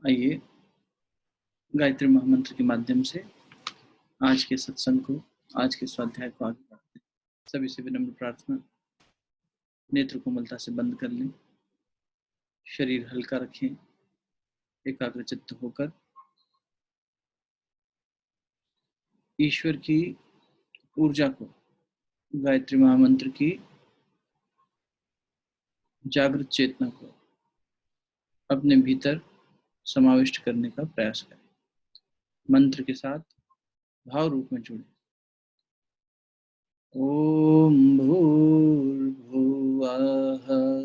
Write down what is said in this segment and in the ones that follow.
आइए गायत्री महामंत्र के माध्यम से आज के सत्संग को, आज के स्वाध्याय को आगे बढ़ाते हैं। सभी से विनम्र प्रार्थना, नेत्र कोमलता से बंद कर लें, शरीर हल्का रखें, एकाग्रचित्त होकर ईश्वर की ऊर्जा को, गायत्री महामंत्र की जागृत चेतना को अपने भीतर समाविष्ट करने का प्रयास करें। मंत्र के साथ भाव रूप में जुड़े। ओम भूर्भुवः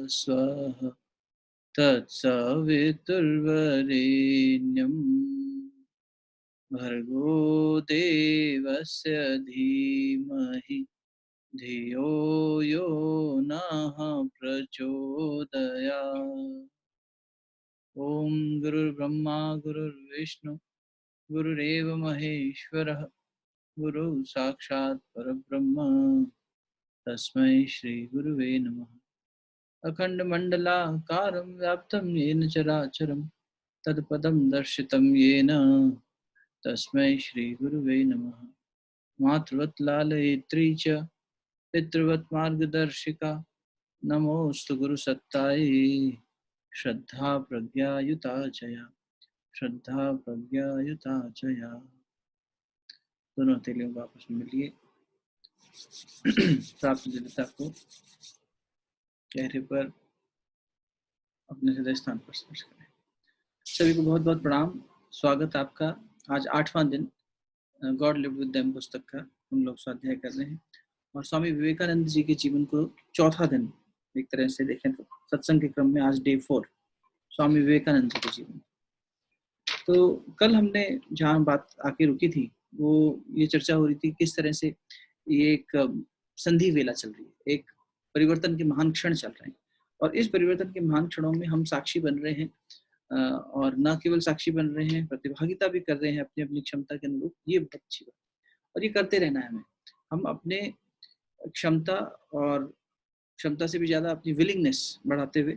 स्वः तत्सवितुर्वरेण्यं भर्गो देवस्य धीमहि धियो यो नः प्रचोदयात्। ओम गुरुर्ब्रह्मा गुरुर्विष्णु गुरुरेव महेश्वरः गुरु साक्षात् परब्रह्म तस्मै श्री गुरुवे नमः। अखण्डमण्डलाकारं व्याप्तं येन चराचरं तत्पदं दर्शितं येन तस्मै श्री गुरुवे नमः। मातृवत् लालयित्री च पितृवत् मार्गदर्शिका नमोस्तु गुरुसत्तायै श्रद्धा प्रज्ञायुता चया श्रद्धा प्रज्ञायुता चया। दोनों हथेलियों को आपस में मिलिए। प्राप्त दिव्यता को चेहरे पर अपने हृदय स्थान पर स्पर्श करें। सभी को बहुत बहुत प्रणाम, स्वागत आपका। आज 8वां दिन गॉड लिव्ड विद देम पुस्तक का हम लोग स्वाध्याय कर रहे हैं और स्वामी विवेकानंद जी के जीवन को चौथा दिन एक तरह से देखें तो सत्संग के क्रम में आज डे 4 स्वामी विवेकानंद जी के जीवन। तो कल हमने जहाँ बात आके रुकी थी वो ये चर्चा हो रही थी किस तरह से ये एक संधि वेला चल रही है, एक परिवर्तन के महान क्षण चल रहे हैं और इस परिवर्तन के महान क्षणों में हम साक्षी बन रहे हैं और न केवल साक्षी बन रहे हैं, प्रतिभागिता भी कर रहे हैं अपनी अपनी क्षमता के अनुरूप। ये बहुत अच्छी बात और ये करते रहना है हमें। हम अपने क्षमता और क्षमता से भी ज्यादा अपनी विलिंगनेस बढ़ाते हुए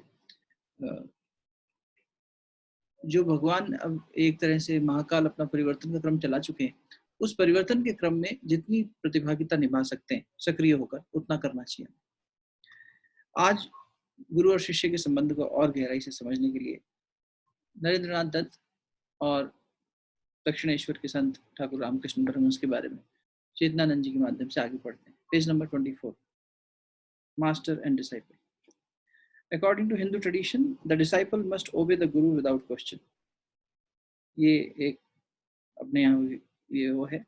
जो भगवान अब एक तरह से महाकाल अपना परिवर्तन का क्रम चला चुके हैं, उस परिवर्तन के क्रम में जितनी प्रतिभागिता निभा सकते हैं सक्रिय होकर उतना करना चाहिए। आज गुरु और शिष्य के संबंध को और गहराई से समझने के लिए नरेंद्रनाथ दत्त और दक्षिणेश्वर के संत ठाकुर रामकृष्ण परमहंस के बारे में चेतनानंद जी के माध्यम से आगे बढ़ते हैं। Page number 24, master and disciple. According to Hindu tradition, the disciple must obey the guru without question. ये एक अपने यहाँ ये वो है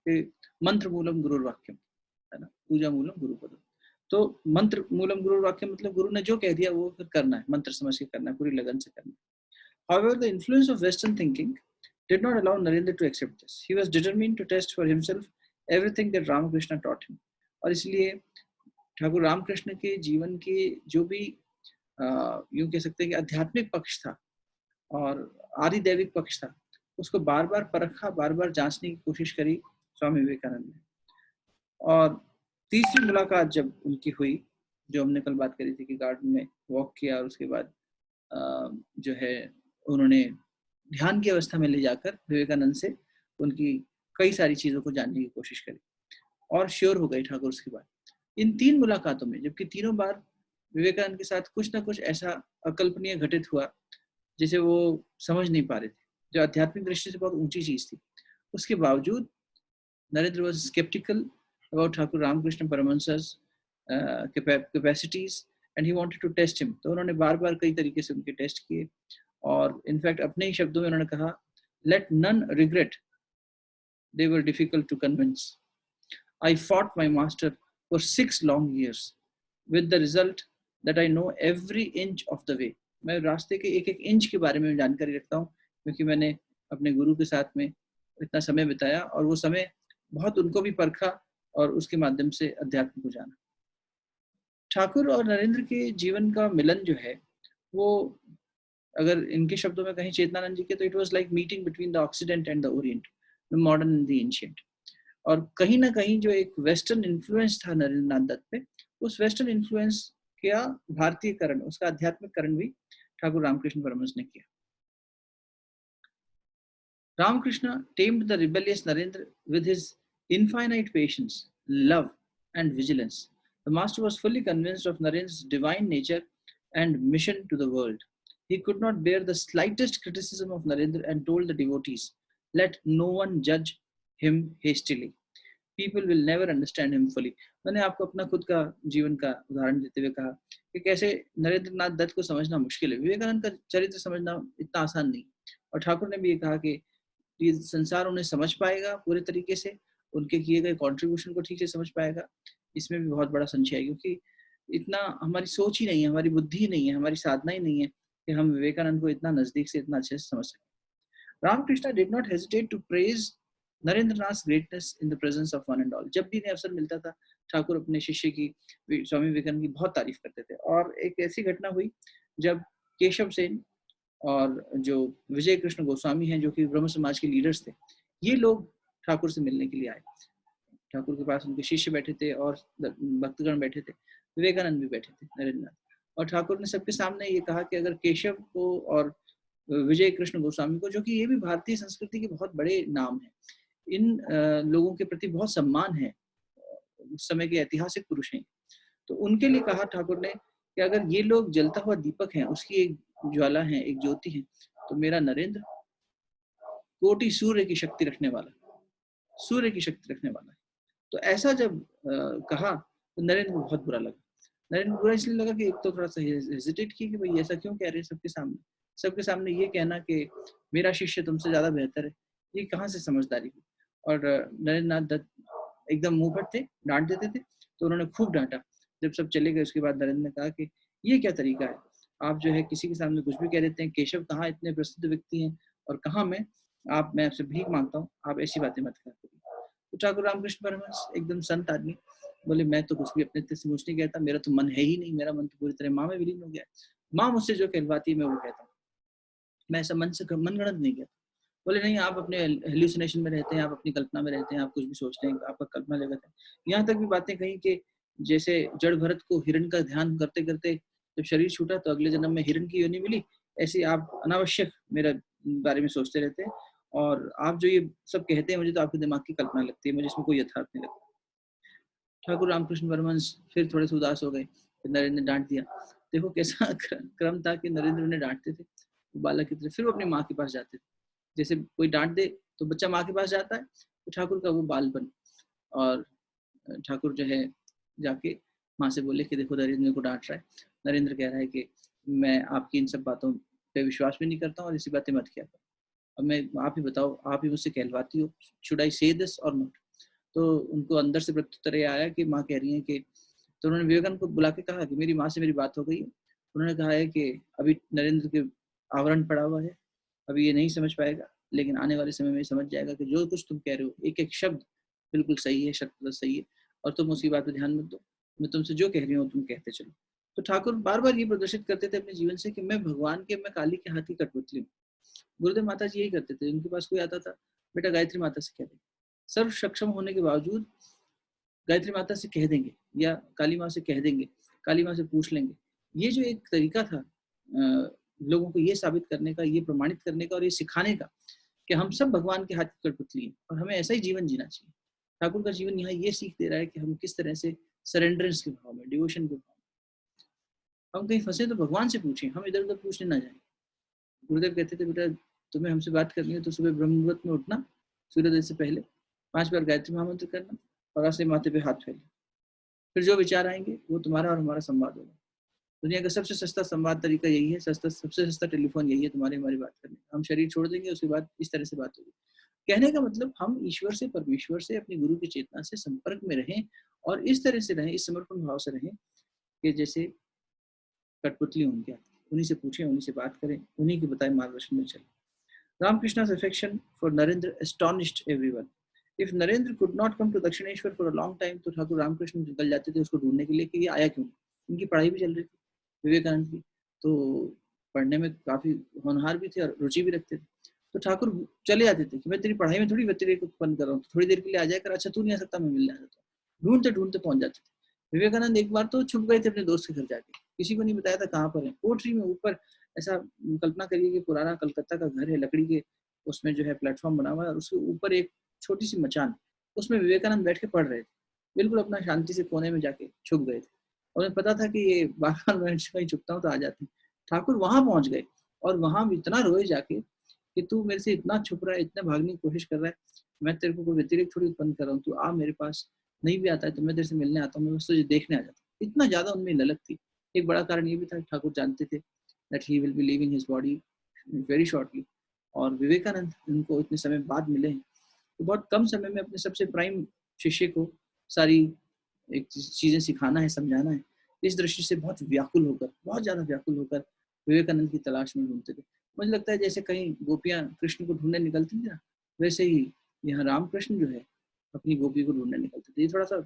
कि मंत्र मूलम गुरुर वाक्यम, है ना, पूजा मूलम गुरु पदम। तो मंत्र मूलम गुरु वाक्यम मतलब गुरु ने जो कह दिया वो फिर करना है, मंत्र समझ के करना है, पूरी लगन से करना है। However, the influence of Western thinking did not allow Narendra to accept this. He was determined to test for himself everything that Ramakrishna taught him. और इसलिए ठाकुर रामकृष्ण के जीवन के जो भी यूं कह सकते हैं कि आध्यात्मिक पक्ष था और आदिदैविक पक्ष था, उसको बार बार परखा, बार बार जांचने की कोशिश करी स्वामी विवेकानंद ने। और तीसरी मुलाकात जब उनकी हुई, जो हमने कल बात करी थी कि गार्डन में वॉक किया और उसके बाद जो है उन्होंने ध्यान की अवस्था में ले जाकर विवेकानंद से उनकी कई सारी चीजों को जानने की कोशिश करी और श्योर हो गए ठाकुर उसके बाद। इन 3 मुलाकातों में, जबकि तीनों बार विवेकानंद के साथ कुछ ना कुछ ऐसा अकल्पनीय घटित हुआ जिसे वो समझ नहीं पा रहे थे, जो आध्यात्मिक दृष्टि से बहुत ऊंची चीज थी, उसके बावजूद Narendra was sceptical about Thakur Ramakrishna Paramahamsa capacities and he wanted to test him. तो उन्होंने बार बार कई तरीके से उनके टेस्ट किए और इनफैक्ट अपने ही शब्दों में उन्होंने कहा, let none regret they were difficult to convince. I fought my master for 6 long years with the result that I know every inch of the way. मैं रास्ते के एक एक इंच के बारे में जानकारी रखता हूँ क्योंकि मैंने अपने गुरु के साथ में इतना समय बिताया और वो समय बहुत उनको भी परखा और उसके माध्यम से अध्यात्म को जाना। ठाकुर और नरेंद्र के जीवन का मिलन जो है वो, अगर इनके शब्दों में कहीं चेतनानंद जी के, तो it was like meeting between the oxidant and the Orient, the modern and the ancient. और कहीं ना कहीं जो एक वेस्टर्न इन्फ्लुएंस था नरेंद्रनाथ दत्त पे, उस वेस्टर्न इन्फ्लुएंस का भारतीयकरण, उसका आध्यात्मिककरण भी ठाकुर रामकृष्ण परमहंस ने किया। Ramakrishna tamed the rebellious Narendra with his infinite patience, love, and vigilance. The master was fully convinced of Narendra's divine nature and mission to the world. He could not bear the slightest criticism of Narendra and told the devotees, "Let no one judge him hastily. People will never understand him fully." मैंने आपको अपना खुद का जीवन का उदाहरण देते हुए कहा कि कैसे नरेंद्र नाथ दत्त को समझना मुश्किल है, विवेकानंद का चरित्र समझना इतना आसान नहीं। और ठाकुर ने भी ये कहा कि ये संसार उन्हें समझ पाएगा पूरे तरीके से, उनके किए गए कंट्रीब्यूशन को ठीक से समझ पाएगा, इसमें भी बहुत बड़ा संशय है, क्योंकि इतना हमारी सोच ही नहीं है, हमारी बुद्धि ही नहीं है, हमारी साधना ही नहीं है कि हम विवेकानंद को इतना नजदीक से इतना अच्छे से समझ सकें। Ramakrishna did not hesitate to praise Narendra Nath greatness in the presence of one and all. जब भी इन्हें अवसर मिलता था, ठाकुर अपने शिष्य की, स्वामी विवेकानंद की बहुत तारीफ करते थे। और एक ऐसी घटना हुई जब केशव सेन और जो विजय कृष्ण गोस्वामी हैं, जो कि ब्रह्म समाज के लीडर्स थे, ये लोग ठाकुर से मिलने के लिए आए। ठाकुर के पास उनके शिष्य बैठे थे और भक्तगण बैठे थे, विवेकानंद भी बैठे थे, नरेंद्र नाथ। और ठाकुर ने सबके सामने ये कहा कि अगर केशव को और विजय कृष्ण गोस्वामी को, जो कि ये भी भारतीय संस्कृति के बहुत बड़े नाम हैं, इन लोगों के प्रति बहुत सम्मान है, उस समय के ऐतिहासिक पुरुष हैं, तो उनके लिए कहा ठाकुर ने कि अगर ये लोग जलता हुआ दीपक हैं, उसकी एक ज्वाला है, एक ज्योति है, तो मेरा नरेंद्र कोटि सूर्य की शक्ति रखने वाला, सूर्य की शक्ति रखने वाला है। तो ऐसा जब कहा तो नरेंद्र को बहुत बुरा लगा। नरेंद्र को बुरा इसलिए लगा कि एक तो थोड़ा सा हेजिटेट की कि भाई ऐसा क्यों कह रहे हैं सबके सामने ये कहना कि मेरा शिष्य तुमसे ज्यादा बेहतर है, ये कहाँ से समझदारी हुई। और नरेंद्र नाथ दत्त एकदम मुंह पर थे, डांट देते थे, तो उन्होंने खूब डांटा। जब सब चले गए उसके बाद नरेंद्र ने कहा कि ये क्या तरीका है, आप जो है किसी के सामने कुछ भी कह देते हैं, केशव कहाँ इतने प्रसिद्ध व्यक्ति हैं और कहाँ मैं आपसे भीख मांगता हूँ, आप ऐसी बातें मत करिए। तो ठाकुर रामकृष्ण परमहंस एकदम संत आदमी बोले, मैं तो कुछ भी अपने से कुछ नहीं कहता, मेरा तो मन है ही नहीं, मेरा मन तो पूरी तरह माँ में विलीन हो गया, माँ मुझसे जो कहलवाती है मैं वो कहता हूँ, मैं ऐसा मन से मनगढ़ंत नहीं कहता। बोले नहीं, आप अपने हेल्यूसिनेशन में रहते हैं, आप अपनी कल्पना में रहते हैं, आप कुछ भी सोचते हैं, आपका कल्पना जगत है। यहाँ तक भी बातें कही कि जैसे जड़ भरत को हिरण का ध्यान करते करते जब शरीर छूटा तो अगले जन्म में हिरण की योनि मिली, ऐसे आप अनावश्यक मेरे बारे में सोचते रहते हैं, और आप जो ये सब कहते हैं मुझे तो आपके दिमाग की कल्पना लगती है, मुझे इसमें कोई यथार्थ नहीं लगता। ठाकुर रामकृष्ण परमहंस फिर थोड़े से उदास हो गए, नरेंद्र ने डांट दिया। देखो कैसा क्रम था कि नरेंद्र उन्हें डांटते थे, बालक की तरह, फिर वो अपनी माँ के पास जाते थे। जैसे कोई डांट दे तो बच्चा माँ के पास जाता है, तो ठाकुर का वो बालपन। और ठाकुर जो है जाके माँ से बोले कि देखो नरेंद्र को डांट रहा है, नरेंद्र कह रहा है कि मैं आपकी इन सब बातों पे विश्वास भी नहीं करता हूँ और ऐसी बातें मत किया करो, अब मैं, आप ही बताओ, आप ही मुझसे कहलवाती हो, शुड आई से दिस और नॉट। तो उनको अंदर से प्रत्युत्तर ये आया कि माँ कह रही है कि, तो उन्होंने विवेकानंद को बुला के कहा कि मेरी माँ से मेरी बात हो गई है, उन्होंने कहा है कि अभी नरेंद्र के आवरण पड़ा हुआ है, अभी ये नहीं समझ पाएगा, लेकिन आने वाले समय में समझ जाएगा कि जो कुछ तुम कह रहे हो एक एक शब्द बिल्कुल सही है, शत प्रतिशत सही है, और तुम उसी बात पे ध्यान मत दो, मैं तुमसे जो कह रही हूँ तुम कहते चलो। तो ठाकुर बार बार ये प्रदर्शित करते थे अपने जीवन से कि मैं भगवान के, मैं काली के हाथ की कठपुतली हूँ। गुरुदेव माता जी यही करते थे, उनके पास कोई आता था, बेटा गायत्री माता से कह दे, सर्व सक्षम होने के बावजूद गायत्री माता से कह देंगे या काली माँ से कह देंगे, काली माँ से पूछ लेंगे। ये जो एक तरीका था लोगों को ये साबित करने का, ये प्रमाणित करने का और ये सिखाने का कि हम सब भगवान के हाथ की कठपुतली हैं और हमें ऐसा ही जीवन जीना चाहिए। ठाकुर का जीवन यहाँ ये सीख दे रहा है कि हम किस तरह से सरेंडरेंस के भाव में, डिवोशन के भाव में, हम कहीं फंसे तो भगवान से पूछें, हम इधर उधर पूछने ना जाए। गुरुदेव कहते थे, बेटा तुम्हें हमसे बात करनी है तो सुबह ब्रह्म मुहूर्त में उठना, सूर्योदय से पहले 5 बार गायत्री महामंत्र करना और ऐसे माथे पे हाथ फेरना, फिर जो विचार आएंगे वो तुम्हारा और हमारा संवाद होगा। दुनिया का सबसे सस्ता संवाद तरीका यही है, सबसे सस्ता टेलीफोन यही है, तुम्हारी हमारी बात करने। हम शरीर छोड़ देंगे, उसके बाद इस तरह से बात होगी। कहने का मतलब हम ईश्वर से, परमेश्वर से, अपनी गुरु की चेतना से संपर्क में रहें और इस तरह से रहें, इस समर्पण भाव से रहें कि जैसे कठपुतली उनके हाथ, उन्हीं से पूछें, उन्हीं से बात करें, उन्हीं के बताए मार्गदर्शन में चलें। Ramakrishna's affection for Narendra astonished everyone. If Narendra could not come to Dakshineshwar for a long time, तो ठाकुर रामकृष्ण निकल जाते थे उसको ढूंढने के लिए कि ये आया क्यों। इनकी पढ़ाई भी चल रही थी विवेकानंद की, तो पढ़ने में काफी होनहार भी थे और रुचि भी रखते थे। तो ठाकुर चले जाते थे कि मैं तेरी पढ़ाई में थोड़ी व्यतिरेक उत्पन्न कर रहा हूँ, थोड़ी देर के लिए आ जाकर, अच्छा तू नहीं आ सकता, मैं मिलने आ जाता हूँ। ढूंढते ढूंढते पहुंच जाते थे। विवेकानंद एक बार तो छुप गए थे अपने दोस्त के घर जाके, किसी को नहीं बताया था कहाँ पर है, कोठरी में ऊपर। ऐसा कल्पना करिए कि पुराना कलकत्ता का घर है, लकड़ी के उसमें जो है प्लेटफॉर्म बना हुआ है और उसके ऊपर एक छोटी सी मचान, उसमें विवेकानंद बैठ के पढ़ रहे थे, बिल्कुल अपना शांति से कोने में जाके छुप गए थे। और उन्हें पता था कि ये बार-बार मैं कहीं छुपता हूँ तो आ जाते हैं। ठाकुर वहाँ पहुँच गए और वहाँ भी इतना रोए जाके कि तू मेरे से इतना छुप रहा है, इतना भागने की कोशिश कर रहा है, मैं तेरे को कोई व्यतिरेक थोड़ी उत्पन्न कर रहा हूँ, तू आ मेरे पास, नहीं भी आता है तो मैं तेरे से मिलने आता हूँ, मैं बस तुझे देखने आ जाता हूँ। इतना ज़्यादा उनमें ललक थी। एक बड़ा कारण ये भी था कि ठाकुर जानते थे that he will be leaving his body very shortly, और विवेकानंद उनको इतने समय बाद मिले हैं, तो बहुत कम समय में अपने सबसे प्राइम शिष्य को सारी एक चीज़ें सिखाना है, समझाना है। इस दृष्टि से बहुत व्याकुल होकर, बहुत ज़्यादा व्याकुल होकर विवेकानंद की तलाश में ढूँढते थे। मुझे लगता है जैसे कहीं गोपियाँ कृष्ण को ढूँढने निकलती थी ना, वैसे ही यहाँ रामकृष्ण जो है, अपनी गोपी को ढूँढने निकलते थे। ये थोड़ा-सा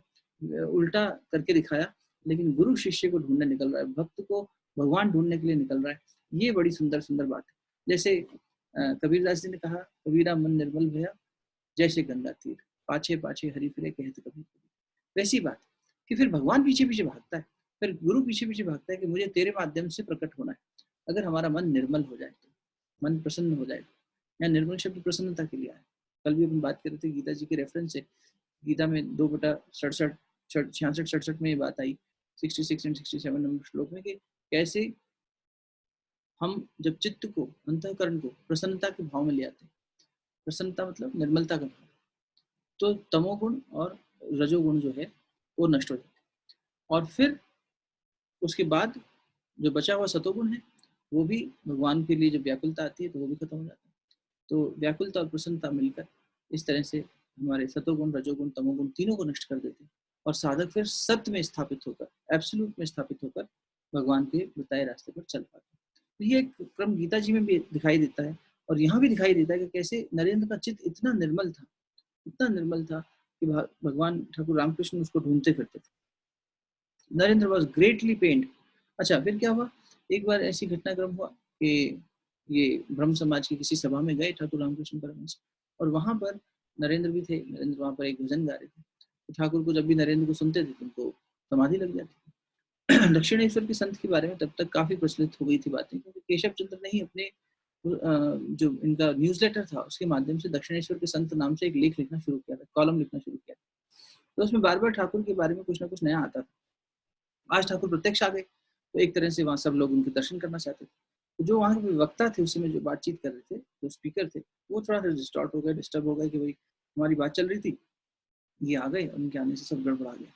उल्टा करके दिखाया, लेकिन गुरु शिष्य को ढूँढने निकल रहा है, भक्त को भगवान ढूँढने के लिए निकल रहा है। ये बड़ी सुंदर-सुंदर बात है। जैसे कबीरदास जी ने कहा, "कबीरा मन निर्मल भया, जैसे गंगा तीर, पाछे पाछे हरि फिरे कहत कबीर।" वैसी बात कि फिर भगवान पीछे पीछे भागता है, फिर गुरु पीछे पीछे भागता है कि मुझे तेरे माध्यम से प्रकट होना है। अगर हमारा मन निर्मल हो जाए तो, मन प्रसन्न हो जाए, यहाँ निर्मल शब्द प्रसन्नता के लिए आया। कल भी अपन बात कर रहे थे गीता जी के रेफरेंस से, गीता में 2/67 66-67 में ये बात आई, 66 एंड 67 नंबर श्लोक में, कि कैसे हम जब चित्त को, अंतःकरण को प्रसन्नता के भाव में ले आते हैं, प्रसन्नता मतलब निर्मलता का भाव, तो तमोगुण और रजोगुण जो है वो नष्ट हो जाते हैं। और फिर उसके बाद जो बचा हुआ सतोगुण है, वो भी भगवान के लिए जब व्याकुलता आती है तो वो भी खत्म हो जाता है। तो व्याकुलता और प्रसन्नता मिलकर इस तरह से हमारे सतोगुण, रजोगुण, तमोगुण तीनों को नष्ट कर देते हैं, और साधक फिर सत्य में स्थापित होकर, एब्सोल्यूट में स्थापित होकर भगवान के बताए रास्ते पर चल पाते हैं। तो ये एक क्रम गीता जी में भी दिखाई देता है, और यहाँ भी दिखाई देता है कि कैसे नरेंद्र का चित्त इतना निर्मल था, इतना निर्मल था कि भगवान ठाकुर रामकृष्ण उसको ढूंढते फिरते थे। Narendra was greatly pained. अच्छा, फिर क्या हुआ, एक बार ऐसी घटनाक्रम हुआ कि ये ब्रह्म समाज की किसी सभा में गए ठाकुर रामकृष्ण परमहंस, और वहां पर नरेंद्र भी थे। नरेंद्र वहां पर एक भजन गा रहे थे, तो ठाकुर को जब भी नरेंद्र को सुनते थे तो उनको समाधि लग जाती थी। दक्षिणेश्वर के संत के बारे में तब तक काफी प्रचलित हो गई थी बातें, क्योंकि केशव चंद्र ने ही अपने जो इनका न्यूज़लेटर था उसके माध्यम से दक्षिणेश्वर के संत नाम से एक लेख लिखना शुरू किया था, कॉलम लिखना शुरू किया था। तो उसमें बार बार ठाकुर के बारे में कुछ ना कुछ नया आता था। आज ठाकुर प्रत्यक्ष आ गए, तो एक तरह से वहाँ सब लोग उनके दर्शन करना चाहते थे। तो जो वहाँ के वक्ता थे, उसी में जो बातचीत कर रहे थे, जो स्पीकर थे, वो थोड़ा-सा डिस्टॉर्ट हो गए, डिस्टर्ब हो गए कि भई हमारी बात चल रही थी, ये आ गए, उनके आने से सब गड़बड़ा गया।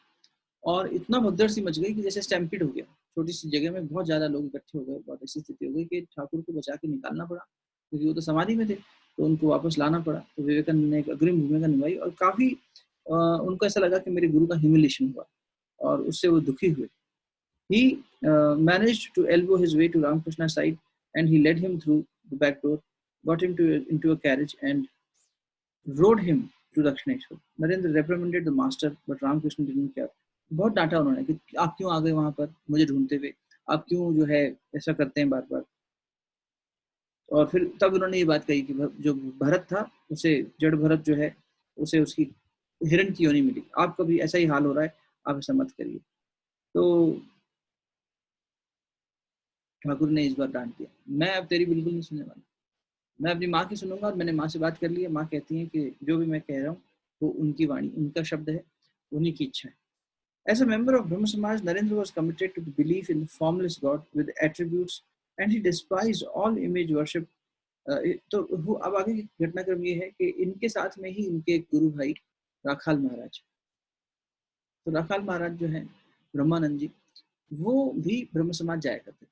और इतना भगदड़ सी मच गई कि जैसे स्टैम्पेड हो गया। छोटी-सी जगह में बहुत ज़्यादा लोग इकट्ठे हो गए, बहुत ऐसी स्थिति हो गई कि ठाकुर को बचा के निकालना पड़ा, क्योंकि वो तो समाधि में थे, तो उनको वापस लाना पड़ा। तो विवेकानंद ने एक अग्रिम भूमिका निभाई, और काफ़ी उनको ऐसा लगा कि मेरे गुरु का ह्यूमिलिएशन हुआ, और उससे वो दुखी हुए। He managed to elbow his way to Ramakrishna's side, and he led him through the back door, got him into a carriage, and rode him to Dakshineshwar. Narendra reprimanded the master, but Ramakrishna didn't care. बहुत डांटा उन्होंने कि आप क्यों आ गए वहां पर मुझे ढूंढते हुए, आप क्यों जो है ऐसा करते हैं बार बार। और फिर तब उन्होंने ये बात कही कि जो भरत था, उसे जड़ भरत जो है, उसे उसकी हिरण की योनि मिली, आपका भी ऐसा ही हाल हो रहा है, आप ऐसा मत करिए। तो ठाकुर ने इस बार डांट दिया, मैं अब तेरी बिल्कुल नहीं सुनने वाला, मैं अपनी माँ की सुनूंगा, और मैंने माँ से बात कर ली है। माँ कहती है कि जो भी मैं कह रहा हूँ वो उनकी वाणी, उनका शब्द है, उन्हीं की इच्छा है। As a member of Brahma Samaj, Narendra was committed to the belief in the formless God with attributes, and he despised all image worship. तो अब आगे की घटनाक्रम ये है कि इनके साथ में ही इनके एक गुरु भाई राखाल महाराज, तो राखाल महाराज जो है ब्रह्मानंद जी, वो भी ब्रह्म समाज जाया करते थे,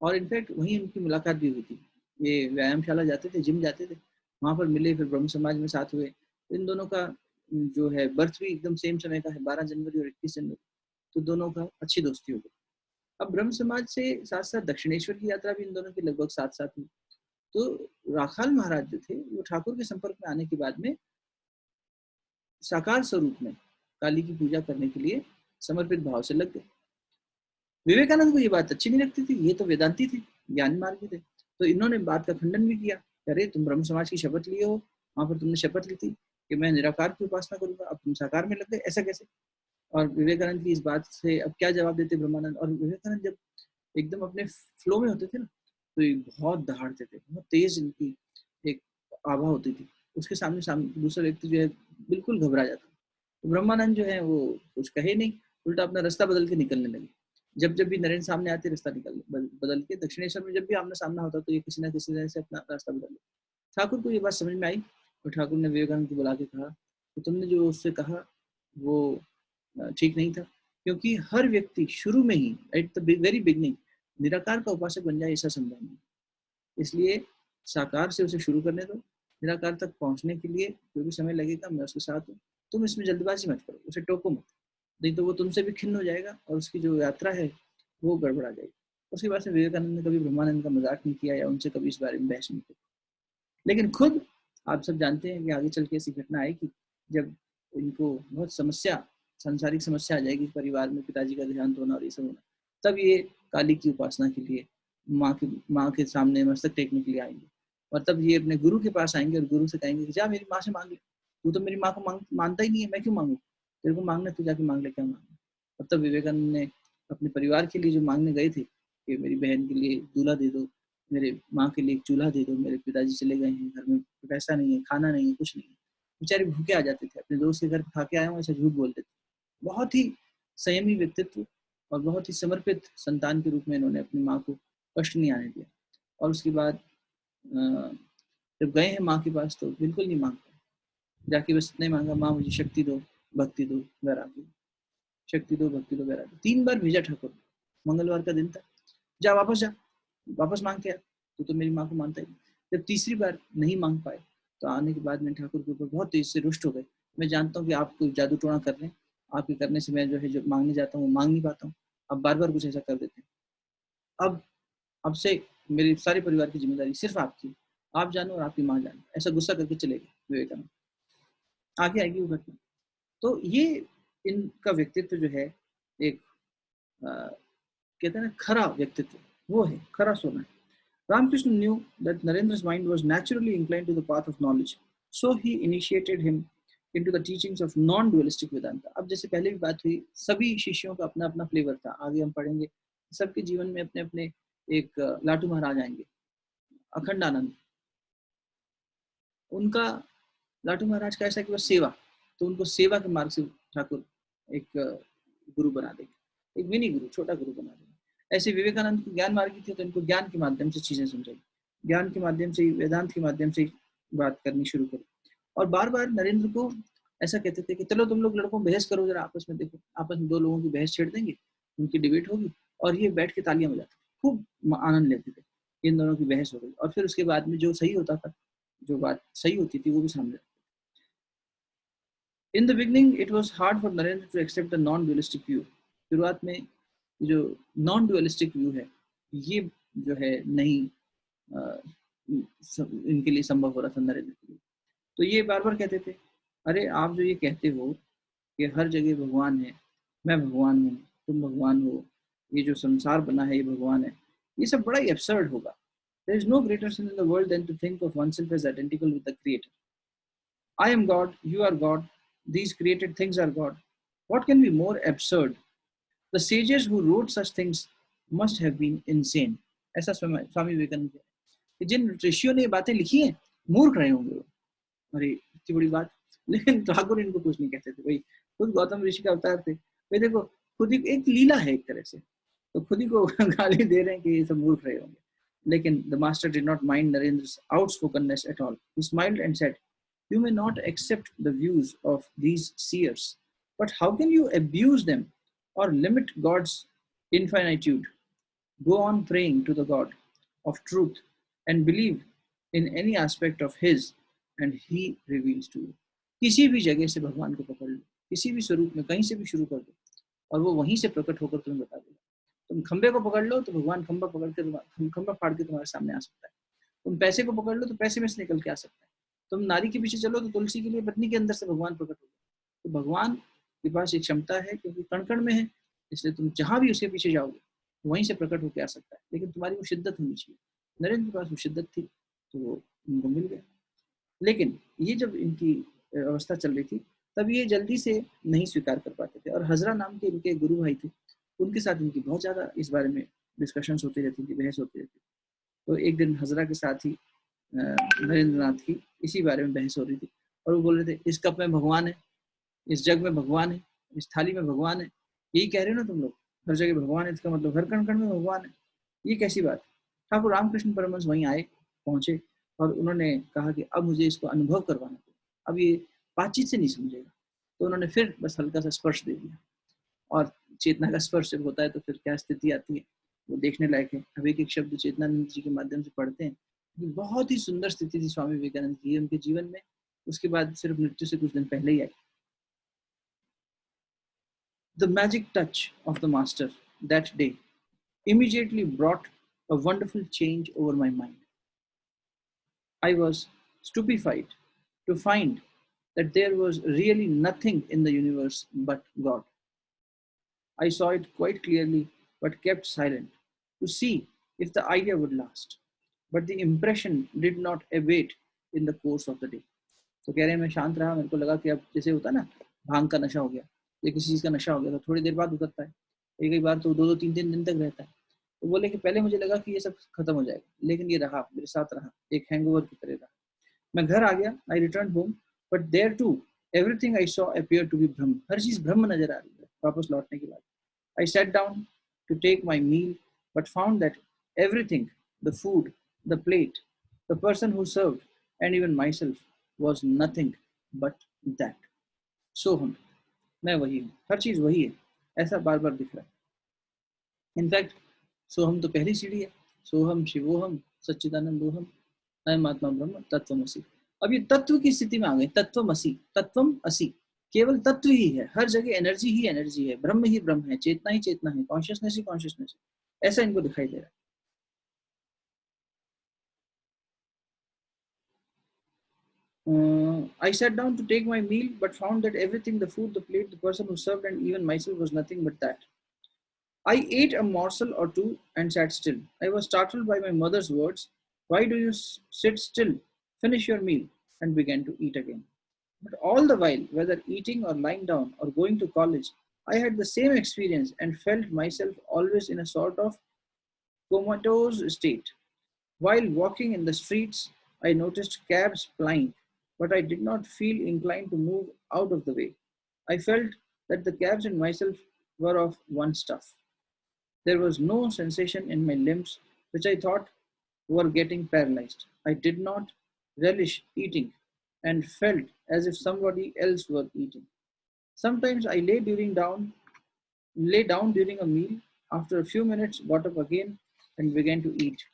और इनफैक्ट वहीं उनकी मुलाकात भी हुई थी। ये व्यायामशाला जाते थे, जिम जाते थे, वहाँ पर मिले, फिर ब्रह्म समाज में साथ हुए। इन दोनों का जो है बर्थ भी एकदम सेम समय का है, 12 जनवरी और 21 जनवरी, तो दोनों का अच्छी दोस्ती हो गई। अब ब्रह्म समाज से साथ साथ दक्षिणेश्वर की यात्रा भी इन दोनों की लगभग साथ साथ हुई। तो राखाल महाराज जो थे, वो ठाकुर के संपर्क में आने के बाद में साकार स्वरूप में काली की पूजा करने के लिए समर्पित भाव से लग गए। विवेकानंद को ये बात अच्छी नहीं लगती थी, ये तो वेदांती थे, ज्ञानी मार्गी थे, तो इन्होंने बात का खंडन भी किया। अरे तुम ब्रह्म समाज की शपथ लिए हो, वहां पर तुमने शपथ ली थी कि मैं निराकार की उपासना करूंगा, अब तुम साकार में लग गए, ऐसा कैसे। और विवेकानंद की इस बात से अब क्या जवाब देते ब्रह्मानंद। और विवेकानंद जब एकदम अपने फ्लो में होते थे ना, तो ये बहुत दहाड़ते थे, बहुत तेज इनकी एक आभा होती थी, उसके सामने सामने दूसरा व्यक्ति जो है बिल्कुल घबरा जाता। तो ब्रह्मानंद जो है वो कुछ कहे नहीं, उल्टा अपना रास्ता बदल के निकलने लगे। जब जब भी नरेंद्र सामने आते रास्ता बदल के, दक्षिणेश्वर में जब भी आमना सामना होता तो ये किसी ना किसी तरह से अपना रास्ता बदल लेते। ठाकुर को ये बात समझ में आई और ठाकुर ने विवेकानंद को बुला के कहा कि तुमने जो उससे कहा वो ठीक नहीं था, क्योंकि हर व्यक्ति शुरू में ही एट द वेरी बिगनिंग निराकार का उपासक बन जाए ऐसा संभव नहीं। इसलिए साकार से उसे शुरू करने दो, निराकार तक पहुंचने के लिए जो भी समय लगेगा मैं उसके साथ हूँ। तुम इसमें जल्दबाजी मत करो, उसे टोको मत, नहीं तो वो तुमसे भी खिन्न हो जाएगा और उसकी जो यात्रा है वो गड़बड़ा जाएगी। उसके बाद से विवेकानंद ने कभी ब्रह्मानंद का मजाक नहीं किया या उनसे कभी इस बारे में बहस नहीं की। लेकिन खुद आप सब जानते हैं कि आगे चल के ऐसी घटना आएगी जब इनको बहुत समस्या, सांसारिक समस्या आ जाएगी, परिवार में पिताजी का देहांत होना और ये सब होना, तब ये काली की उपासना के लिए माँ के सामने मस्तक टेकने के लिए आएंगे और तब ये अपने गुरु के पास आएंगे और गुरु से कहेंगे कि जा मेरी माँ से मांग ले, तू तो मेरी माँ को मानता ही नहीं है, मैं क्यों मांगू, तेरे को मांगना तू जाके मांग ले, क्या मांगना। और तब विवेकानंद ने अपने परिवार के लिए जो मांगने गए थे कि मेरी बहन के लिए दूल्हा दे दो, मेरे माँ के लिए एक चूल्हा दे दो, मेरे पिताजी चले गए हैं, घर में पैसा नहीं है, खाना नहीं है, कुछ नहीं है, बेचारे भूखे आ जाते थे, अपने दोस्त के घर खा के आए हूँ ऐसा झूठ बोलते थे। बहुत ही संयमी व्यक्तित्व और बहुत ही समर्पित संतान के रूप में इन्होंने अपनी माँ को कष्ट नहीं आने दिया। और उसके बाद जब गए हैं माँ के पास तो बिल्कुल नहीं मांग पाए, जाके बस इतना ही मांगा, माँ मुझे शक्ति दो, भक्ति दो, वैराग्य, शक्ति दो, भक्ति दो, वैराग्य। 3 बार भेजा ठाकुर, मंगलवार का दिन था, जा वापस जा, वापस मांग के आ, तो मेरी माँ को मानता ही। जब तीसरी बार नहीं मांग पाए तो आने के बाद में ठाकुर के ऊपर बहुत तेज से रुष्ट हो गए। मैं जानता हूँ कि आप कोई जादू टोना कर रहे हैं, आपके करने से मैं जो है जो मांगने जाता हूँ वो मांग नहीं पाता हूँ, आप बार बार कुछ ऐसा कर देते हैं। अब से मेरे सारे परिवार की जिम्मेदारी सिर्फ आपकी, आप जानो और आपकी माँ जानो, ऐसा गुस्सा करके चले गए विवेकानंद। आगे आएगी वो घटना। तो ये इनका व्यक्तित्व जो है एक कहते हैं ना खरा व्यक्तित्व, वो है खरा सोना है। Ramakrishna knew that Narendra's mind was naturally inclined to the path of knowledge, so he initiated him into the teachings of non-dualistic Vedanta. अब जैसे पहले भी बात हुई, सभी शिष्यों का अपना अपना फ्लेवर था, आगे हम पढ़ेंगे सबके जीवन में अपने अपने एक लाटू महाराज आएंगे, अखंड आनंद, उनका लाटू महाराज का ऐसा कि बस सेवा, तो उनको सेवा के मार्ग से ठाकुर एक गुरु बना देंगे, एक मिनी गुरु, छोटा गुरु बना देंगे। ऐसे विवेकानंद को ज्ञान मार्गी थी तो इनको ज्ञान के माध्यम से चीजें समझाई, ज्ञान के माध्यम से, वेदांत के माध्यम से बात करनी शुरू करी। और बार बार नरेंद्र को ऐसा कहते थे कि चलो तुम लोग लड़कों बहस करो जरा आपस में, देखो आपस में 2 लोगों की बहस छेड़ देंगे, उनकी डिबेट होगी और ये बैठ के तालियां बजाते, खूब आनंद लेते थे, इन दोनों की बहस हो गई और फिर उसके बाद में जो सही होता था, जो बात सही होती थी वो भी सामने। In the beginning it was hard for Narendra to accept the non dualistic view. शुरुआत में जो नॉन डुअलिस्टिक व्यू है ये जो है नहीं इनके लिए संभव हो रहा था नरेंद्र के लिए। तो ये बार बार कहते थे, अरे आप जो ये कहते हो कि हर जगह भगवान है, मैं भगवान हूँ, तुम भगवान हो, ये जो संसार बना है ये भगवान है, ये सब बड़ा ही एब्सर्ड होगा। There is no greater sin in the world than to think of oneself as identical with the Creator. I am God, you are God, these created things are God. What can be more absurd? The sages who wrote such things must have been insane. ऐसा स्वामी विवेकानंद कि जिन ऋषियों ने ये बातें लिखी हैं मूर्ख रहे होंगे वो। अरे इतनी बड़ी बात, लेकिन ठाकुर इनको कुछ नहीं कहते थे भाई, खुद गौतम ऋषि का अवतार थे भाई, देखो खुद ही एक लीला है एक तरह से, तो खुद ही को गाली दे रहे हैं कि ये सब मूर्ख रहे होंगे। लेकिन the master did not mind Narendra's outspokenness at all. He smiled and said, "You may not accept the views of these seers, but how can you abuse them or limit God's infinitude? Go on praying to the God of truth and believe in any aspect of His, and He reveals to you." किसी भी जगह से भगवान को पकड़ लो, किसी भी स्वरूप में कहीं से भी शुरू कर दो और वो वहीं से प्रकट होकर तुम्हें बता देगा। तुम खंबे को पकड़ लो तो भगवान खंबा पकड़ के खंबा फाड़ के तुम्हारे सामने आ सकता है। तुम पैसे को पकड़ लो तो पैसे में से निकल के आ सकता है। तुम नारी के पीछे चलो तो तुलसी के लिए पत्नी के अंदर से भगवान प्रकट होगा। तो भगवान के पास एक क्षमता है क्योंकि कण कण में है, इसलिए तुम जहां भी उसके पीछे जाओगे वहीं से प्रकट होकर आ सकता है, लेकिन तुम्हारी वो शिद्दत होनी चाहिए। नरेंद्र के पास वो शिद्दत थी तो वो उनको मिल गया। लेकिन ये जब इनकी अवस्था चल रही थी तब ये जल्दी से नहीं स्वीकार कर पाते थे और हजरा नाम के इनके गुरु भाई थे, उनके साथ इनकी बहुत ज़्यादा इस बारे में डिस्कशंस होती रहती थी, बहस होती रहती थी। तो एक दिन हजरा के साथ ही नरेंद्र नाथ की इसी बारे में बहस हो रही थी, और वो बोल रहे थे इस कप में भगवान है, इस जग में भगवान है, इस थाली में भगवान है। यही कह रहे हो ना तुम लोग, हर जगह भगवान है, इसका मतलब हर कण कण में भगवान है, ये कैसी बात। ठाकुर रामकृष्ण परमहंस वहीं आए, पहुंचे, और उन्होंने कहा कि अब मुझे इसको अनुभव करवाना है, अब ये बातचीत से नहीं समझेगा। तो उन्होंने फिर बस हल्का सा स्पर्श दे दिया, और चेतना का स्पर्श जब होता है तो फिर क्या स्थिति आती है वो देखने लायक है। अब एक एक शब्द चेतनानंद जी के माध्यम से पढ़ते हैं। ये बहुत ही सुंदर स्थिति थी स्वामी विवेकानंद की उनके जीवन में, उसके बाद सिर्फ मृत्यु से कुछ दिन पहले ही आई। The magic touch of the master that day immediately brought a wonderful change over my mind. I was stupefied to find that there was really nothing in the universe but God. I saw it quite clearly but kept silent to see if the idea would last. But the impression did not abate in the course of the day. तो कह रहे हैं मैं शांत रहा, मेरे को लगा कि अब जैसे होता है ना भांग का नशा हो गया या किसी चीज़ का नशा हो गया तो थोड़ी देर बाद उतरता है, कई बार तो 2-2 3-3 दिन तक रहता है। तो बोले कि पहले मुझे लगा कि ये सब खत्म हो जाएगा, लेकिन ये रहा, मेरे साथ रहा, एक हैंगओवर की तरह रहा। मैं घर आ गया, I return home, but there too everything I saw appear to be Brahman. हर चीज़ ब्रह्म नजर आ रही है वापस लौटने के बाद। I sat down to take my meal, but found that everything, the food, the plate, the person who served, and even myself, was nothing but that. सोहम, मैं वही हूँ, हर चीज़ वही है, ऐसा बार बार दिख रहा है। इनफैक्ट सोहम तो पहली सीढ़ी है, सोहम शिवोहम सच्चिदानंदोहम अयम आत्मा ब्रह्म तत्वमसि। अब ये तत्व की स्थिति में आ गए, तत्वमसि, तत्वम असि, केवल तत्व ही है, हर जगह एनर्जी ही एनर्जी है, ब्रह्म ही ब्रह्म है, चेतना ही चेतना है, कॉन्शियसनेस ही कॉन्शियसनेस है, ऐसा इनको दिखाई दे रहा है। I sat down to take my meal, but found that everything, the food, the plate, the person who served, and even myself was nothing but that. I ate a morsel or two and sat still. I was startled by my mother's words, "Why do you sit still? Finish your meal," and began to eat again. But all the while, whether eating or lying down or going to college, I had the same experience and felt myself always in a sort of comatose state. While walking in the streets, I noticed cabs plying, but I did not feel inclined to move out of the way. I felt that the cabs and myself were of one stuff. There was no sensation in my limbs, which I thought were getting paralyzed. I did not relish eating and felt as if somebody else were eating. Sometimes I lay down during a meal, after a few minutes, got up again and began to eat.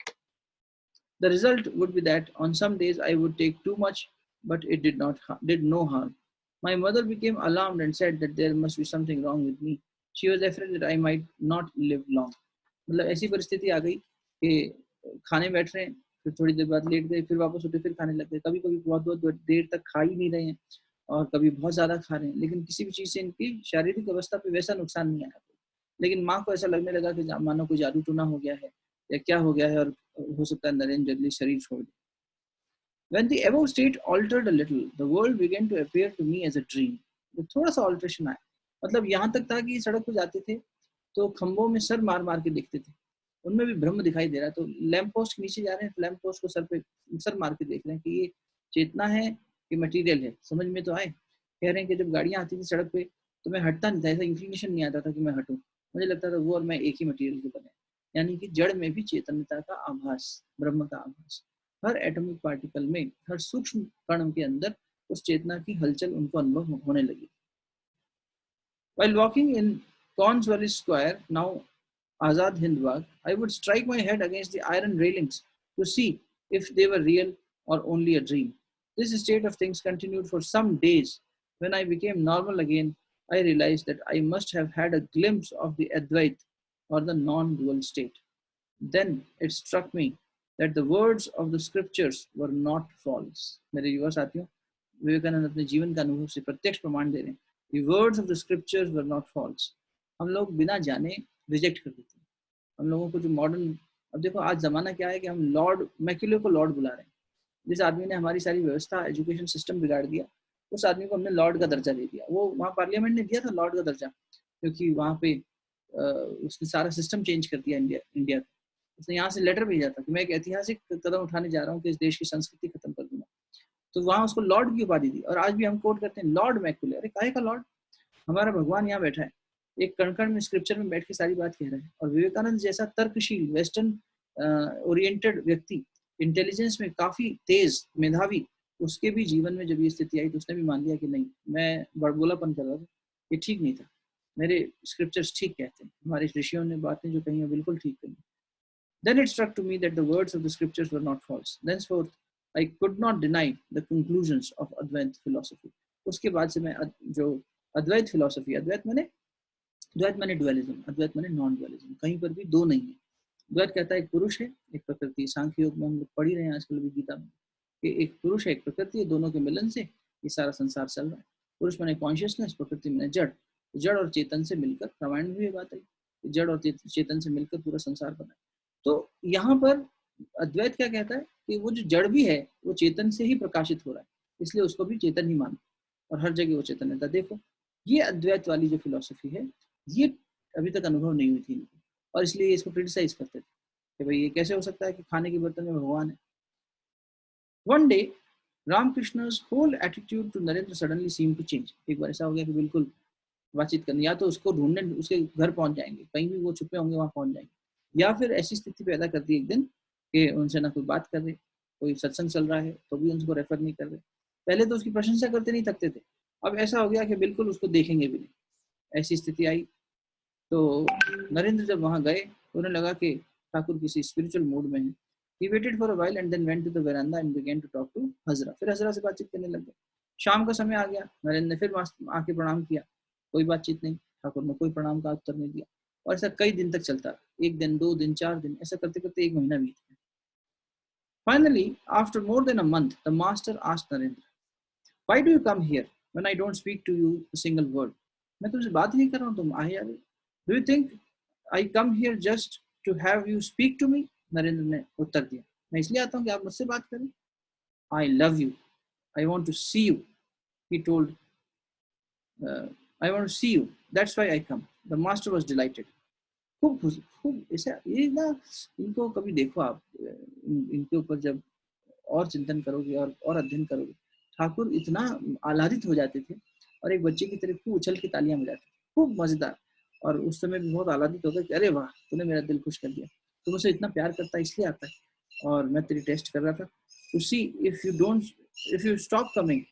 The result would be that on some days I would take too much, but it did no harm. My mother became alarmed and said that there must be something wrong with me. She was afraid that I might not live long. मतलब ऐसी परिस्थिति आ गई कि खाने बैठ रहे हैं, फिर थोड़ी देर बाद लेट गए, फिर वापस उठे, फिर खाने लग गए। कभी कभी बहुत बहुत देर तक खा ही नहीं रहे हैं, और कभी बहुत ज़्यादा खा रहे हैं, लेकिन किसी भी चीज़ से इनकी शारीरिक अवस्था पे वैसा नुकसान नहीं आया। लेकिन माँ को ऐसा लगने लगा कि मानो कोई जादू टूना हो गया है या क्या हो गया है, और हो सकता है नरेंद्र जल्दी शरीर छोड़ दे। When the above state altered a little, the world began to appear to me as a dream. तो थोड़ा सा ऑल्ट्रेशन आया, मतलब यहाँ तक था कि सड़क पर जाते थे तो खंभों में सर मार मार के देखते थे, उनमें भी ब्रह्म दिखाई दे रहा है। तो लैंप पोस्ट के नीचे जा रहे हैं, तो लैंप पोस्ट को सर मार के देख रहे हैं कि ये चेतना है, ये मटेरियल है, समझ में तो आए। कह रहे हैं कि जब गाड़ियाँ आती थी सड़क पे तो मैं हटता नहीं था, ऐसा इंक्लिनेशन नहीं आता था कि मैं हटूं, मुझे लगता था वो और मैं एक ही मटेरियल के बने। यानी कि जड़ में भी चेतनता का आभास, ब्रह्म का आभास, हर एटॉमिक पार्टिकल में, हर सूक्ष्म कण के अंदर उस चेतना की हलचल उनको अनुभव होने लगी। While walking in Cornwallis Square, now Azad Hind Bagh, I would strike my head against the iron railings to see if they were real or only a dream. This state of things continued for some days. When I became normal again, I realized that I must have had a glimpse of the Advait or the non-dual state. Then it struck me that the words of the scriptures were not false. मेरे युवा साथियों, विवेकानंद अपने जीवन का अनुभव से प्रत्यक्ष प्रमाण दे रहे हैं। The words of the scriptures were not false. हम लोग बिना जाने रिजेक्ट कर देते हैं। हम लोगों को जो मॉडर्न, अब देखो आज जमाना क्या है कि हम लॉर्ड मैक्यूले को लॉर्ड बुला रहे हैं। जिस आदमी ने हमारी सारी व्यवस्था, एजुकेशन सिस्टम बिगाड़ दिया, उस आदमी को हमने लॉर्ड का दर्जा दे दिया। वो वहाँ पार्लियामेंट ने दिया था लॉर्ड का दर्जा, क्योंकि वहाँ पे उसने सारा सिस्टम चेंज कर दिया इंडिया का। उसने यहाँ से लेटर भेजा था कि मैं एक ऐतिहासिक कदम उठाने जा रहा हूँ कि इस देश की संस्कृति खत्म कर दूंगा। तो वहाँ उसको लॉर्ड की उपाधि दी। और आज भी हम कोट करते हैं लॉर्ड मैकुले। अरे काहे का लॉर्ड? हमारा भगवान यहाँ बैठा है, एक कण-कण में स्क्रिप्चर में बैठ के सारी बात कह रहा है। और विवेकानंद जैसा तर्कशील वेस्टर्न ओरिएंटेड व्यक्ति, इंटेलिजेंस में काफी तेज, मेधावी, उसके भी जीवन में जब ये स्थिति आई तो उसने भी मान लिया कि नहीं, मैं बड़बोलापन कर रहा था, ये ठीक नहीं था, मेरे स्क्रिप्चर्स ठीक कहते हैं, हमारे ऋषियों ने बातें जो कही हैं बिल्कुल ठीक कही। Then it struck to me that the words of the scriptures were not false. Thenceforth, I could not deny the conclusions of Advaita philosophy. उसके बाद से मैं जो अद्वैत फिलोसफी, अद्वैत माने डुअलिज्म, अद्वैत माने नॉन डुअलिज्म, कहीं पर भी दो नहीं है। द्वैत कहता है एक पुरुष है, एक प्रकृति। सांख्य योग में हम लोग पढ़ ही रहे हैं आजकल भी गीता में कि एक पुरुष है, एक प्रकृति है, दोनों के मिलन से ये सारा संसार चल रहा है। पुरुष माने कॉन्शियसनेस, प्रकृति माने जड़। जड़ और चेतन से मिलकर, रामायण में भी ये बात है, जड़ और चेतन से मिलकर पूरा संसार बना है। तो यहाँ पर अद्वैत क्या कहता है कि वो जो जड़ भी है वो चेतन से ही प्रकाशित हो रहा है, इसलिए उसको भी चेतन ही मानो और हर जगह वो चेतन्यता देखो। ये अद्वैत वाली जो फिलॉसफी है ये अभी तक अनुभव नहीं हुई थी इनको, और इसलिए इसको क्रिटिसाइज करते थे कि भाई ये कैसे हो सकता है कि खाने के बर्तन में भगवान है। One day Ramakrishna's whole attitude to Narendra suddenly seemed to change। एक बार ऐसा हो गया कि बिल्कुल बातचीत करनी, या तो उसको ढूंढने उसके घर पहुंच जाएंगे, कहीं भी वो छुपे होंगे वहां पहुंच जाएंगे, या फिर ऐसी स्थिति पैदा कर दी एक दिन कि उनसे ना कोई बात कर रहे, कोई सत्संग चल रहा है तो भी उनको रेफर नहीं कर रहे। पहले तो उसकी प्रशंसा करते नहीं थकते थे, अब ऐसा हो गया कि बिल्कुल उसको देखेंगे भी नहीं, ऐसी स्थिति आई। तो नरेंद्र जब वहां गए तो उन्हें लगा कि ठाकुर किसी स्पिरिचुअल मूड में है। He waited for a while and then went to the veranda and began to talk to Hazra. फिर हजरा से बातचीत करने लग गए। शाम का समय आ गया, नरेंद्र ने फिर आके प्रणाम किया, कोई बातचीत नहीं, ठाकुर ने कोई प्रणाम का उत्तर नहीं दिया। और ऐसा कई दिन तक चलता रहा, एक दिन, 2 दिन, 4 दिन, ऐसा करते करते 1 महीना बीत गया। Finally, after more than a month, the master asked Narendra, "Why do you come here when I don't speak to you a single word?" मैं तुमसे बात नहीं कर रहा हूँ, तुम आए जा रहे। Do you think I come here just to have you speak to me? Narendra ने उत्तर दिया, मैं इसलिए आता हूँ कि आप मुझसे बात करें। I love you. I want to see you. He told, I want to see you. That's why I come. The master was delighted. खूब ऐसा ये ना, इनको कभी देखो आप, इनके ऊपर जब और चिंतन करोगे और अध्ययन करोगे, ठाकुर इतना आह्लादित हो जाते थे और एक बच्चे की तरह खूब उछल के तालियां बजाते थे, खूब मजेदार। और उस समय भी बहुत आह्लादित होगा कि अरे वाह, तूने मेरा दिल खुश कर दिया, तू मुझसे इतना प्यार करता है इसलिए आता है, और मैं तेरी टेस्ट कर रहा था to see if you stop coming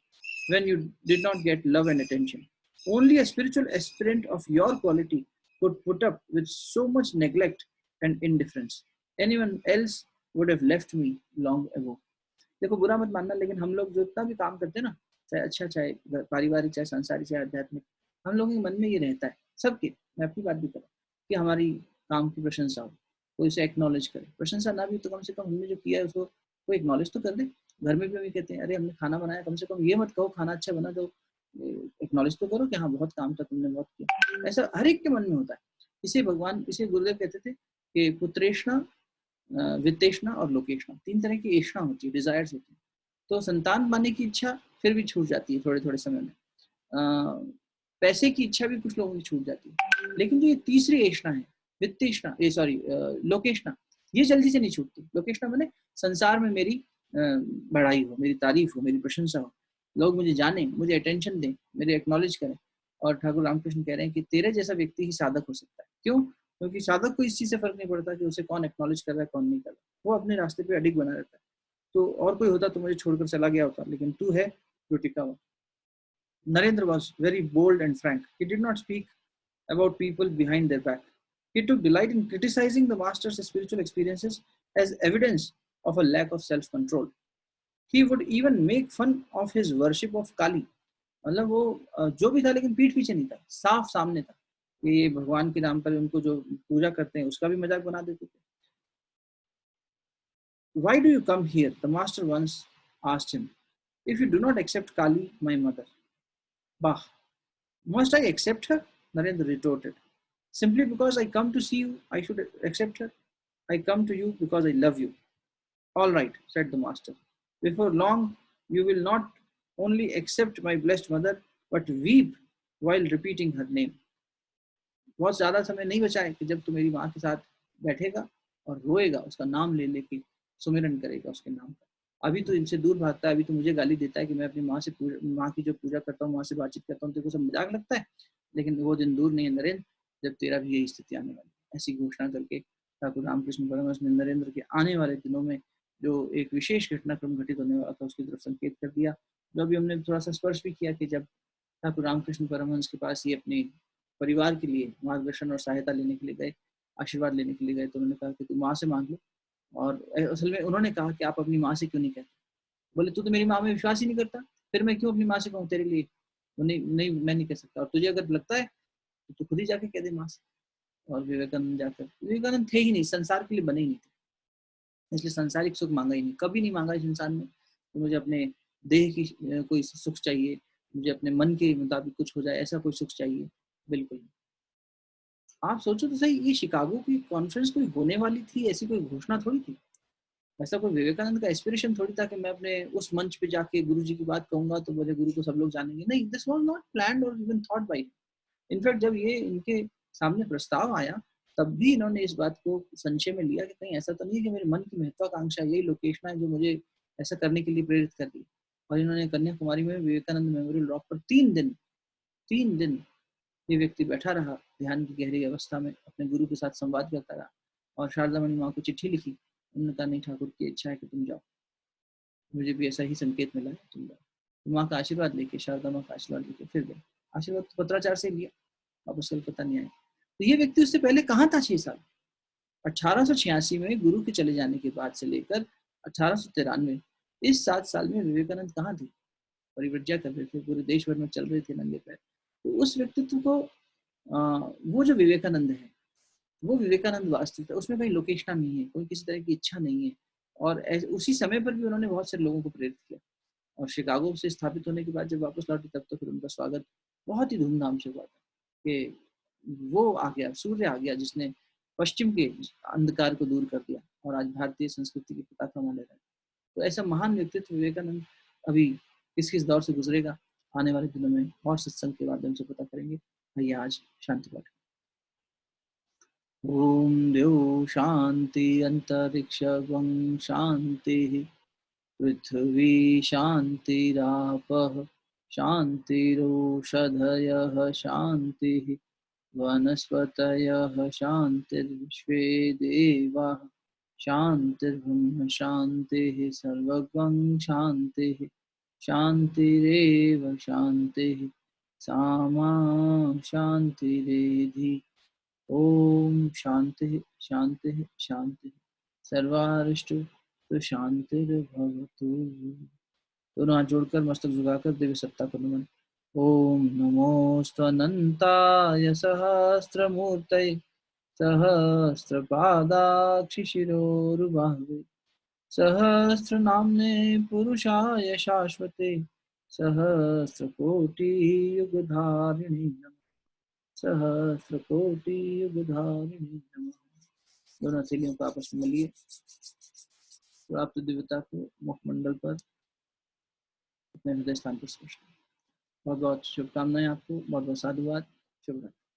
when you did not get love and attention. Only a spiritual aspirant of your quality could put up with so much neglect and indifference. Anyone else would have left me long ago. देखो बुरा मत मानना, लेकिन हम लोग जो इतना भी काम करते हैं ना, चाहे अच्छा, चाहे पारिवारिक, चाहे सांसारिक, चाहे आध्यात्मिक, हम लोगों के मन में ये रहता है, सबके, मैं अपनी बात भी करूँ, कि हमारी काम की प्रशंसा हो, कोई उसे एक्नॉलेज करे। प्रशंसा ना भी तो कम से कम हमने जो किया है उसको कोई एक्नॉलेज तो कर दे। घर में भी हम कहते हैं, अरे हमने खाना बनाया, कम से कम ये मत कहो खाना अच्छा बना, तो एक्नॉलेज तो करो कि हाँ बहुत काम था, तुमने बहुत किया। ऐसा हर एक के मन में होता है। इसे गुरुदेव कहते थे कि पुत्रेष्णा, वित्तेष्णा और लोकेष्णा, 3 तरह की एष्णा होती है, डिजायर्स होती है। तो संतान पाने की इच्छा फिर भी छूट जाती है थोड़े थोड़े समय में, पैसे की इच्छा भी कुछ लोगों की छूट जाती है, लेकिन जो ये तीसरी एष्णा है, वित्तेष्णा, लोकेष्णा, ये जल्दी से नहीं छूटती। लोकेष्णा माने संसार में मेरी बढ़ाई हो, मेरी तारीफ हो, मेरी प्रशंसा हो, लोग मुझे जाने, मुझे अटेंशन दें, मेरे एक्नॉलेज करें। और ठाकुर रामकृष्ण कह रहे हैं कि तेरे जैसा व्यक्ति ही साधक हो सकता है। क्यों? क्योंकि साधक को इस चीज से फर्क नहीं पड़ता कि उसे कौन एक्नॉलेज कर रहा है, कौन नहीं कर रहा, वो अपने रास्ते पे अडिग बना रहता है। तो और कोई होता तो मुझे छोड़कर चला गया होता, लेकिन तू है जो टिका हुआ। Narendra was very bold and frank. He did not speak about people behind their back. He took delight in criticizing the master's spiritual experiences as evidence of a lack of self-control. He would even make fun of his worship of Kali. मतलब वो जो भी था, लेकिन पीठ पीछे नहीं था, साफ सामने था। ये भगवान के नाम पर उनको जो पूजा करते हैं उसका भी मजाक बना देते थे। Why do you come here? The master once asked him. If you do not accept Kali, my mother. Bah, must I accept her? Narendra retorted. Simply because I come to see you, I should accept her. I come to you because I love you. All right, said the master. Before long, you will not only accept my blessed mother, but weep while repeating her name. बहुत ज़्यादा समय नहीं बचा है कि जब तू मेरी माँ के साथ बैठेगा और रोएगा, उसका नाम ले लेके सुमिरन करेगा उसके नाम का। अभी तो इनसे दूर भागता है, अभी तो मुझे गाली देता है कि मैं अपनी माँ की जो पूजा करता हूँ, माँ से बातचीत करता हूँ, तेरे को सब मजाक लगता है। लेकिन वो दिन दूर नहीं है नरेंद्र, जब तेरा भी यही स्थिति आने वाली है। ऐसी घोषणा करके ठाकुर रामकृष्ण परमहंस ने नरेंद्र के आने वाले दिनों में जो एक विशेष घटनाक्रम घटित होने वाला था उसकी तरफ संकेत कर दिया। जो अभी हमने थोड़ा सा स्पर्श भी किया कि जब ठाकुर रामकृष्ण परमहंस के पास ये अपने परिवार के लिए मार्गदर्शन और सहायता लेने के लिए गए, आशीर्वाद लेने के लिए गए, तो उन्होंने कहा कि तुम माँ से मांग लो। और असल में उन्होंने कहा कि आप अपनी माँ से क्यों नहीं कहते? बोले तू तो मेरी माँ में विश्वास ही नहीं करता, फिर मैं क्यों अपनी माँ से कहूँ तेरे लिए? वो नहीं नहीं, मैं नहीं कह सकता, और तुझे अगर लगता है तो तू खुद ही जाके कह दे माँ से। और विवेकानंद थे ही नहीं, संसार के लिए बने ही नहीं थे, इसलिए सांसारिक सुख मांगा ही नहीं, कभी नहीं मांगा इस इंसान ने तो मुझे अपने देह की कोई सुख चाहिए, मुझे अपने मन के मुताबिक कुछ हो जाए, ऐसा कोई सुख चाहिए, बिल्कुल नहीं। आप सोचो तो सही, ये शिकागो की कॉन्फ्रेंस कोई होने वाली थी, ऐसी कोई घोषणा थोड़ी थी। ऐसा कोई विवेकानंद का एस्पिरेशन थोड़ी था कि मैं अपने उस मंच पे जाके गुरु जी की बात कहूंगा तो बोले गुरु को सब लोग जानेंगे। नहीं, दिस वाज नॉट प्लान्ड और इवन थॉट बाय। इनफैक्ट जब ये इनके सामने प्रस्ताव आया तब भी इन्होंने इस बात को संशय में लिया कि कहीं ऐसा तो नहीं है कि मेरे मन की महत्वाकांक्षा, यही लोकेशना है जो मुझे ऐसा करने के लिए प्रेरित कर दी। और इन्होंने कन्याकुमारी में विवेकानंद मेमोरियल रॉक पर 3 दिन ये व्यक्ति बैठा रहा, ध्यान की गहरी अवस्था में अपने गुरु के साथ संवाद करता रहा। और शारदा मणि माँ को चिट्ठी लिखी, उन्होंने कहा नहीं, ठाकुर की इच्छा है कि तुम जाओ, मुझे भी ऐसा ही संकेत मिला है, तुम जाओ। तो माँ का आशीर्वाद लेके, शारदा माँ का आशीर्वाद लेके फिर गए। आशीर्वाद तो पत्राचार से लिया, वापस कलकत्ता नहीं आए। तो ये व्यक्ति उससे पहले कहाँ था? 6 साल। 1886 में गुरु के चले जाने के बाद से लेकर 1893, इस 7 साल में विवेकानंद कहाँ थे? परिव्रज्या कर रहे थे, पूरे देश भर में चल रहे थे नंगे पैर। तो उस व्यक्तित्व को वो जो विवेकानंद है, वो विवेकानंद वास्तविक है, उसमें कहीं लोकेशना नहीं है, कोई किसी तरह की इच्छा नहीं है। और उसी समय पर भी उन्होंने बहुत से लोगों को प्रेरित किया। और शिकागो से स्थापित होने के बाद जब वापस लौटे तब तो फिर उनका स्वागत बहुत ही धूमधाम से हुआ था कि वो आ गया, सूर्य आ गया जिसने पश्चिम के अंधकार को दूर कर दिया और आज भारतीय संस्कृति की पताका वहां लहराई। तो ऐसा महान व्यक्तित्व विवेकानंद अभी किस किस दौर से गुजरेगा, आने वाले दिनों में और सत्संग के माध्यम से पता करेंगे। आइए आज शांति पाठ। ओम द्यौ शांति अंतरिक्ष शांति, पृथ्वी शान्तिरापः शान्तिरोषधयः शान्तिः, वनस्पतयः शान्तिर्विश्वे देवाः शान्तिर्ब्रह्म शान्तिः, सर्वगं शान्तिः शान्तिरेव शान्तिः, सामा शान्तिरेधि। ओम शांति शांति शांति, सर्वारिष्टु तो शांतिर्भवतु। दोनों हाथ जोड़कर मस्तक झुकाकर देवी सत्ता को नमन। ओम नमोस्तनंताय सहस्रमूर्तये सहस्रपादाक्षिशिरोरुबाहवे सहस्रनाम्ने पुरुषाय शाश्वते सहस्रकोटियुगधारिणे नमः। सहस्रकोटियुगधारिणे नमः। दोनों हथेलियों को आपस में मिलिए, प्राप्त दिव्यता को मुखमंडल पर अपने हृदय स्थान पर स्पर्श करें। बहुत बहुत शुभकामनाएं आपको, बहुत बहुत साधुवाद, शुभ रात्रि।